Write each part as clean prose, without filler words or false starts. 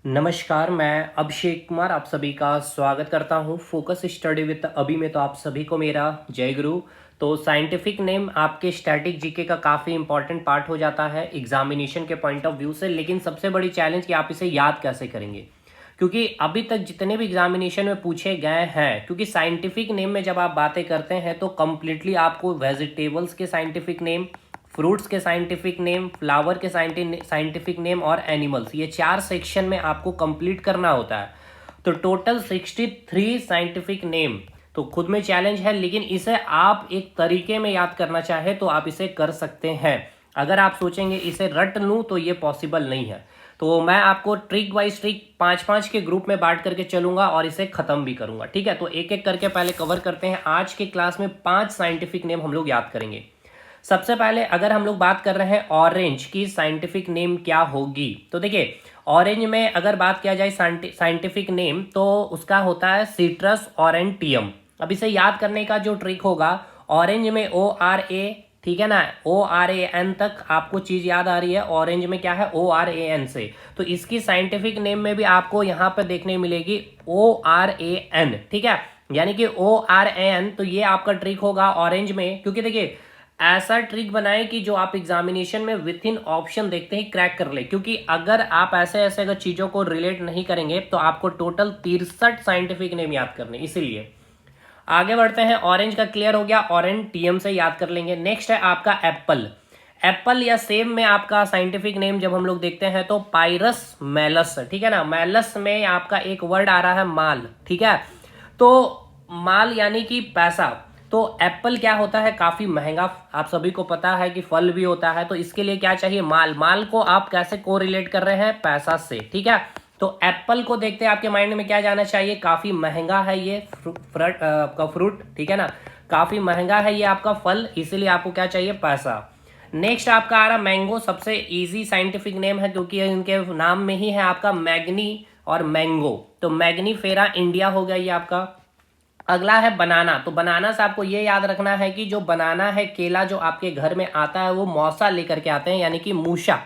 नमस्कार, मैं अभिषेक कुमार आप सभी का स्वागत करता हूं फोकस स्टडी विद अभी में। तो आप सभी को मेरा जय गुरु। तो साइंटिफिक नेम आपके स्टैटिक जीके का काफ़ी इंपॉर्टेंट पार्ट हो जाता है एग्जामिनेशन के पॉइंट ऑफ व्यू से। लेकिन सबसे बड़ी चैलेंज कि आप इसे याद कैसे करेंगे, क्योंकि अभी तक जितने भी एग्जामिनेशन में पूछे गए हैं, क्योंकि साइंटिफिक नेम में जब आप बातें करते हैं तो कम्प्लीटली आपको वेजिटेबल्स के साइंटिफिक नेम, फ्रूट्स के साइंटिफिक नेम, फ्लावर के साइंटिफिक नेम और एनिमल्स, ये 4 सेक्शन में आपको कंप्लीट करना होता है। तो टोटल 63 साइंटिफिक नेम तो खुद में चैलेंज है, लेकिन इसे आप एक तरीके में याद करना चाहे तो आप इसे कर सकते हैं। अगर आप सोचेंगे इसे रट लूँ तो ये पॉसिबल नहीं है। तो मैं आपको ट्रिक वाइज ट्रिक 5-5 के ग्रुप में बांट करके चलूंगा और इसे खत्म भी करूंगा, ठीक है। तो एक एक करके पहले कवर करते हैं। आज के क्लास में 5 साइंटिफिक नेम हम लोग याद करेंगे। सबसे पहले अगर हम लोग बात कर रहे हैं ऑरेंज की साइंटिफिक नेम क्या होगी, तो देखिए ऑरेंज में अगर बात किया जाए साइंटिफिक नेम तो उसका होता है सिट्रस ऑरेंटियम। अब इसे याद करने का जो ट्रिक होगा, ऑरेंज में ORA, ठीक है ना, ORAN तक आपको चीज याद आ रही है। ऑरेंज में क्या है, ORAN से, तो इसकी साइंटिफिक नेम में भी आपको यहाँ पर देखने मिलेगी ORAN, ठीक है, यानी कि ORAN। तो ये आपका ट्रिक होगा ऑरेंज में, क्योंकि देखिए ऐसा ट्रिक बनाए कि जो आप एग्जामिनेशन में विथ इन ऑप्शन देखते ही क्रैक कर ले, क्योंकि अगर आप ऐसे ऐसे अगर चीजों को रिलेट नहीं करेंगे तो आपको टोटल 63 साइंटिफिक नेम याद करने। इसीलिए आगे बढ़ते हैं। ऑरेंज का क्लियर हो गया, ऑरेंटियम से याद कर लेंगे। नेक्स्ट है आपका एप्पल। एप्पल या सेब में आपका साइंटिफिक नेम जब हम लोग देखते हैं तो पायरस मैलस, ठीक है ना। मैलस में आपका एक वर्ड आ रहा है माल, ठीक है। तो माल यानी कि पैसा। तो एप्पल क्या होता है, काफी महंगा, आप सभी को पता है कि फल भी होता है। तो इसके लिए क्या चाहिए, माल। माल को आप कैसे को रिलेट कर रहे हैं, पैसा से, ठीक है। तो एप्पल को देखते हैं आपके माइंड में क्या जाना चाहिए, काफी महंगा है ये आपका फ्रूट, ठीक है ना, काफी महंगा है ये आपका फल, इसीलिए आपको क्या चाहिए, पैसा। नेक्स्ट आपका आ रहा मैंगो। सबसे इजी साइंटिफिक नेम है, क्योंकि इनके नाम में ही है आपका मैग्नी और मैंगो। तो मैग्नी फेरा इंडिया हो गया ये आपका। अगला है बनाना। तो बनाना से आपको ये याद रखना है कि जो बनाना है, केला जो आपके घर में आता है वो मौसा लेकर के आते हैं, यानी कि मूशा।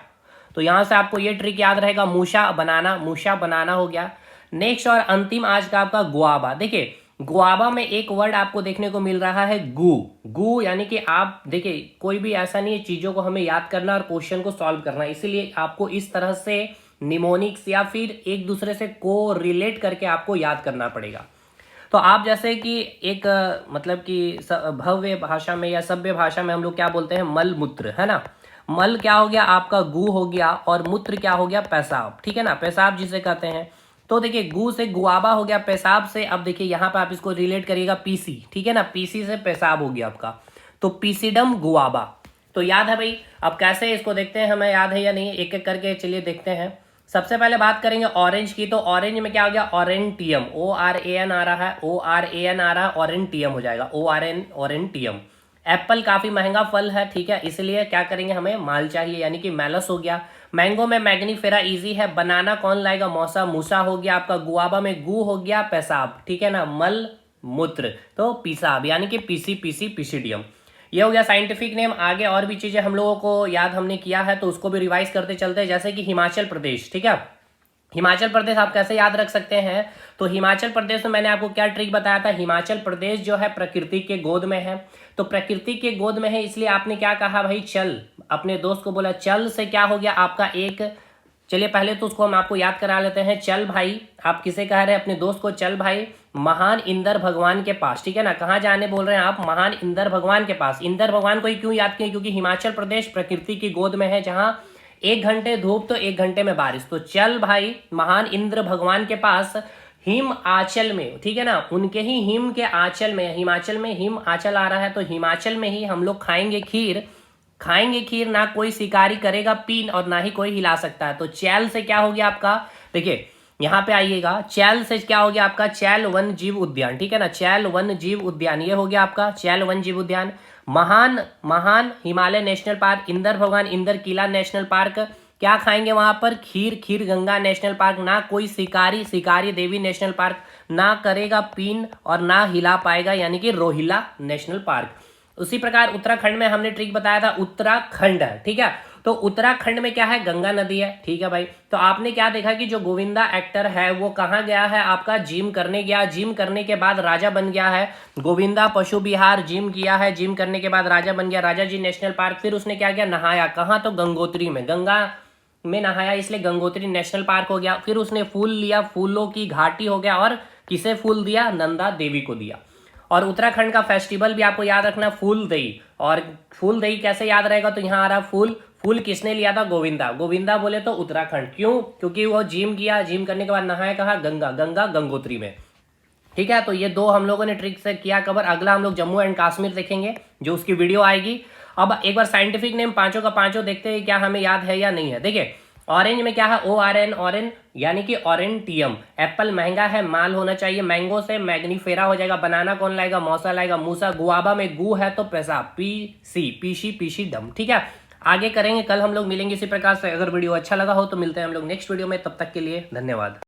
तो यहां से आपको ये ट्रिक याद रहेगा, मूशा बनाना, मूशा बनाना हो गया। नेक्स्ट और अंतिम आज का आपका गुआबा। देखिए गुआबा में एक वर्ड आपको देखने को मिल रहा है गु। गु यानी कि आप देखिए कोई भी ऐसा नहीं है, चीजों को हमें याद करना और क्वेश्चन को सॉल्व करना, इसीलिए आपको इस तरह से निमोनिक्स या फिर एक दूसरे से को रिलेट करके आपको याद करना पड़ेगा। तो आप जैसे कि एक मतलब कि भव्य भाषा में या सभ्य भाषा में हम लोग क्या बोलते हैं, मल मूत्र, है ना। मल क्या हो गया आपका, गु हो गया, और मूत्र क्या हो गया, पेशाब, ठीक है ना, पेशाब जिसे कहते हैं। तो देखिए गु से गुआबा हो गया, पेशाब से। अब देखिए यहाँ पे आप इसको रिलेट करिएगा पीसी, ठीक है ना, पीसी से पेशाब हो गया आपका, तो पीसीडम गुआबा। तो याद है भाई। अब कैसे इसको देखते हैं, हमें याद है या नहीं, एक एक करके चलिए देखते हैं। सबसे पहले बात करेंगे ऑरेंज की। तो ऑरेंज में क्या हो गया, ऑरेंटियम, ORAN आ रहा है, ORAN आ रहा है, ऑरेंटियम हो जाएगा, ORN, ऑरेंटियम। एप्पल काफी महंगा फल है, ठीक है, इसलिए क्या करेंगे, हमें माल चाहिए, यानी कि मैलस हो गया। मैंगो में मैग्नीफेरा इजी है। बनाना कौन लाएगा, मौसा, मूसा हो गया आपका। गुआबा में गु हो गया, पेशाब, ठीक है ना, मल मूत्र, तो पीसाब यानी कि पीसी, पीसी, पीसीडियम। ये हो गया साइंटिफिक नेम। आगे और भी चीजें हम लोगों को याद हमने किया है, तो उसको भी रिवाइज करते चलते हैं। जैसे कि हिमाचल प्रदेश, ठीक है, हिमाचल प्रदेश आप कैसे याद रख सकते हैं। तो हिमाचल प्रदेश में मैंने आपको क्या ट्रिक बताया था, हिमाचल प्रदेश जो है प्रकृति के गोद में है। तो प्रकृति के गोद में है, इसलिए आपने क्या कहा भाई, चल, अपने दोस्त को बोला चल, से क्या हो गया आपका एक, चलिए पहले तो उसको हम आपको याद करा लेते हैं। चल भाई, आप किसे कह रहे हैं, अपने दोस्त को, चल भाई महान इंद्र भगवान के पास, ठीक है ना। कहाँ जाने बोल रहे हैं आप, महान इंद्र भगवान के पास। इंद्र भगवान को ही क्यों याद किए, क्योंकि हिमाचल प्रदेश प्रकृति की गोद में है, जहां 1 घंटे धूप तो 1 घंटे में बारिश। तो चल भाई महान इंद्र भगवान के पास, हिम आंचल में, ठीक है ना, उनके ही हिम के आंचल में, हिमाचल में हिम आंचल आ रहा है, तो हिमाचल में ही हम लोग खाएंगे खीर। खाएंगे खीर, ना कोई शिकारी करेगा पीन और ना ही कोई हिला सकता है। तो चैल से क्या हो गया आपका, देखिए यहाँ पे आइएगा, चैल से क्या हो गया आपका, चैल वन जीव उद्यान, ठीक है ना, चैल वन जीव उद्यान, ये हो गया आपका चैल वन जीव उद्यान। महान, महान हिमालय नेशनल पार्क, इंद्र भगवान इंद्र किला नेशनल पार्क, क्या खाएंगे वहां पर, खीर, खीर गंगा नेशनल पार्क, ना कोई शिकारी, शिकारी देवी नेशनल पार्क, ना करेगा पीन और ना हिला पाएगा, यानी कि रोहिला नेशनल पार्क। उसी प्रकार उत्तराखंड में हमने ट्रिक बताया था, उत्तराखंड है, ठीक है। तो उत्तराखंड में क्या है, गंगा नदी है, ठीक है भाई। तो आपने क्या देखा कि जो गोविंदा एक्टर है वो कहाँ गया है, आपका जिम करने गया, जिम करने के बाद राजा बन गया है। गोविंदा पशु विहार जिम किया है, जिम करने के बाद राजा बन गया, राजा जी नेशनल पार्क। फिर उसने क्या किया, नहाया कहाँ, तो गंगोत्री में, गंगा में नहाया, इसलिए गंगोत्री नेशनल पार्क हो गया। फिर उसने फूल लिया, फूलों की घाटी हो गया, और किसे फूल दिया, नंदा देवी को दिया। और उत्तराखंड का फेस्टिवल भी आपको याद रखना, फूल दही। और फूल दही कैसे याद रहेगा, तो यहाँ आ रहा फूल, फूल किसने लिया था, गोविंदा। गोविंदा बोले तो उत्तराखंड, क्यों, क्योंकि वो जिम किया, जिम करने के बाद नहाया कहाँ, गंगा, गंगा गंगोत्री में, ठीक है। तो ये दो हम लोगों ने ट्रिक से किया कवर। अगला हम लोग जम्मू एंड कश्मीर देखेंगे, जो उसकी वीडियो आएगी। अब एक बार साइंटिफिक नेम पांचों का पांचों देखते हैं क्या हमें याद है या नहीं है। देखिए ऑरेंज में क्या है, ORN, ऑरेंज यानी कि ऑरेंटियम। एप्पल महंगा है, माल होना चाहिए। मैंगो से मैग्नीफेरा हो जाएगा। बनाना कौन लाएगा, मौसा लाएगा, मूसा। गुआबा में गु है तो पैसा, PC, पीशी, पीशी डम, ठीक है। आगे करेंगे, कल हम लोग मिलेंगे इसी प्रकार से। अगर वीडियो अच्छा लगा हो तो मिलते हैं हम लोग नेक्स्ट वीडियो में, तब तक के लिए धन्यवाद।